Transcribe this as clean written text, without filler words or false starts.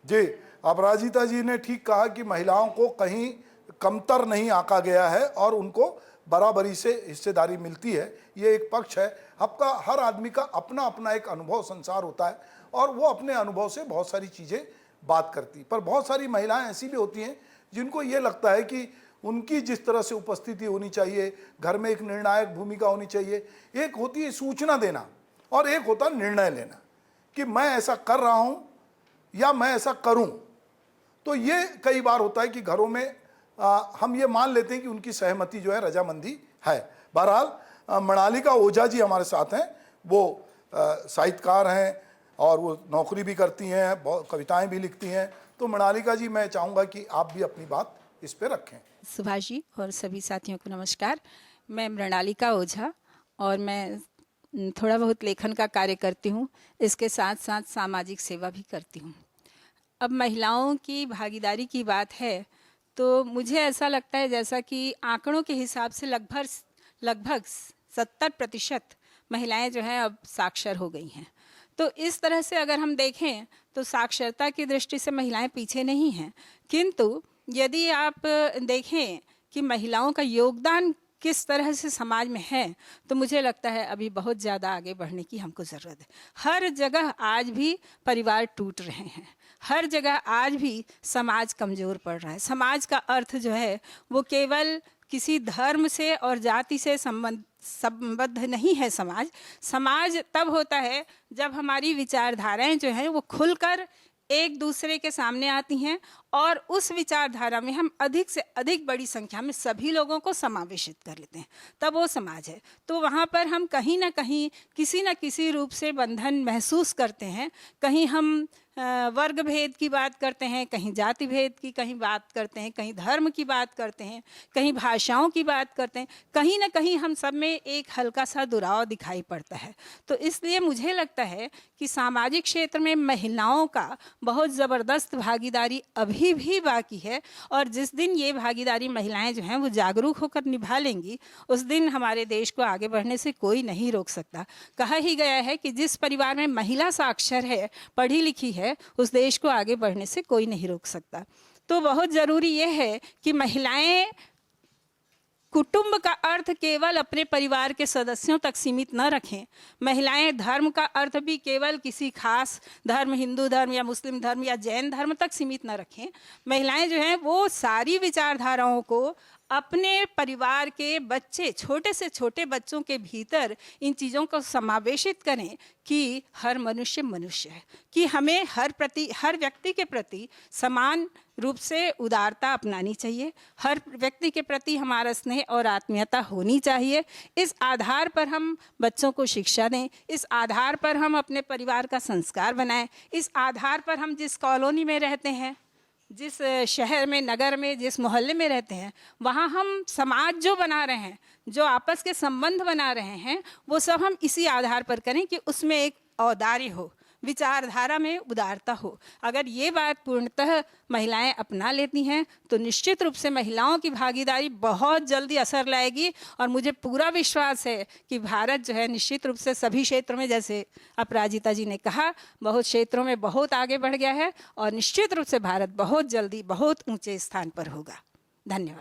जी, अपराजिता जी ने ठीक कहा कि महिलाओं को कहीं कमतर नहीं आंका गया है और उनको बराबरी से हिस्सेदारी मिलती है। ये एक पक्ष है। आपका हर आदमी का अपना अपना एक अनुभव संसार होता है और वो अपने अनुभव से बहुत सारी चीज़ें बात करती। पर बहुत सारी महिलाएं ऐसी भी होती हैं जिनको ये लगता है कि उनकी जिस तरह से उपस्थिति होनी चाहिए, घर में एक निर्णायक भूमिका होनी चाहिए। एक होती है सूचना देना और एक होता है निर्णय लेना कि मैं ऐसा कर रहा हूँ या मैं ऐसा करूँ। तो ये कई बार होता है कि घरों में हम ये मान लेते हैं कि उनकी सहमति जो है, रजामंदी है। बहरहाल मृणालिका ओझा जी हमारे साथ हैं। वो साहित्यकार हैं और वो नौकरी भी करती हैं, बहुत कविताएं भी लिखती हैं। तो मृणालिका जी, मैं चाहूँगा कि आप भी अपनी बात इस पे रखें। सुभाष जी और सभी साथियों को नमस्कार। मैं मृणालिका ओझा और मैं थोड़ा बहुत लेखन का कार्य करती हूँ। इसके साथ साथ सामाजिक सेवा भी करती हूँ। अब महिलाओं की भागीदारी की बात है तो मुझे ऐसा लगता है जैसा कि आंकड़ों के हिसाब से लगभग 70% महिलाएं जो हैं अब साक्षर हो गई हैं। तो इस तरह से अगर हम देखें तो साक्षरता की दृष्टि से महिलाएं पीछे नहीं हैं, किंतु यदि आप देखें कि महिलाओं का योगदान किस तरह से समाज में है तो मुझे लगता है अभी बहुत ज़्यादा आगे बढ़ने की हमको ज़रूरत है। हर जगह आज भी परिवार टूट रहे हैं, हर जगह आज भी समाज कमज़ोर पड़ रहा है। समाज का अर्थ जो है वो केवल किसी धर्म से और जाति से संबद्ध नहीं है। समाज तब होता है जब हमारी विचारधाराएं जो हैं वो खुलकर एक दूसरे के सामने आती हैं और उस विचारधारा में हम अधिक से अधिक बड़ी संख्या में सभी लोगों को समावेशित कर लेते हैं, तब वो समाज है। तो वहाँ पर हम कहीं ना कहीं किसी न किसी रूप से बंधन महसूस करते हैं। कहीं हम वर्ग भेद की बात करते हैं, कहीं जाति भेद की कहीं बात करते हैं, कहीं धर्म की बात करते हैं, कहीं भाषाओं की बात करते हैं। कहीं ना कहीं हम सब में एक हल्का सा दुराव दिखाई पड़ता है। तो इसलिए मुझे लगता है कि सामाजिक क्षेत्र में महिलाओं का बहुत ज़बरदस्त भागीदारी अभी भी बाकी है और जिस दिन ये भागीदारी महिलाएं जो हैं वो जागरूक होकर निभा लेंगी, उस दिन हमारे देश को आगे बढ़ने से कोई नहीं रोक सकता। कहा ही गया है कि जिस परिवार में महिला साक्षर है, पढ़ी लिखी है, उस देश को आगे बढ़ने से कोई नहीं रोक सकता। तो बहुत ज़रूरी ये है कि महिलाएं कुटुंब का अर्थ केवल अपने परिवार के सदस्यों तक सीमित न रखें। महिलाएं धर्म का अर्थ भी केवल किसी खास धर्म, हिंदू धर्म या मुस्लिम धर्म या जैन धर्म तक सीमित न रखें। महिलाएं जो हैं वो सारी विचारधाराओं को अपने परिवार के बच्चे, छोटे से छोटे बच्चों के भीतर इन चीज़ों को समावेशित करें कि हर मनुष्य मनुष्य है, कि हमें हर व्यक्ति के प्रति समान रूप से उदारता अपनानी चाहिए, हर व्यक्ति के प्रति हमारा स्नेह और आत्मीयता होनी चाहिए। इस आधार पर हम बच्चों को शिक्षा दें, इस आधार पर हम अपने परिवार का संस्कार बनाएं, इस आधार पर हम जिस कॉलोनी में रहते हैं, जिस शहर में, नगर में, जिस मोहल्ले में रहते हैं, वहाँ हम समाज जो बना रहे हैं, जो आपस के संबंध बना रहे हैं, वो सब हम इसी आधार पर करें कि उसमें एक औदार्य हो, विचारधारा में उदारता हो। अगर ये बात पूर्णतः महिलाएं अपना लेती हैं तो निश्चित रूप से महिलाओं की भागीदारी बहुत जल्दी असर लाएगी और मुझे पूरा विश्वास है कि भारत जो है निश्चित रूप से सभी क्षेत्रों में, जैसे अपराजिता जी ने कहा, बहुत क्षेत्रों में बहुत आगे बढ़ गया है और निश्चित रूप से भारत बहुत जल्दी बहुत ऊंचे स्थान पर होगा। धन्यवाद।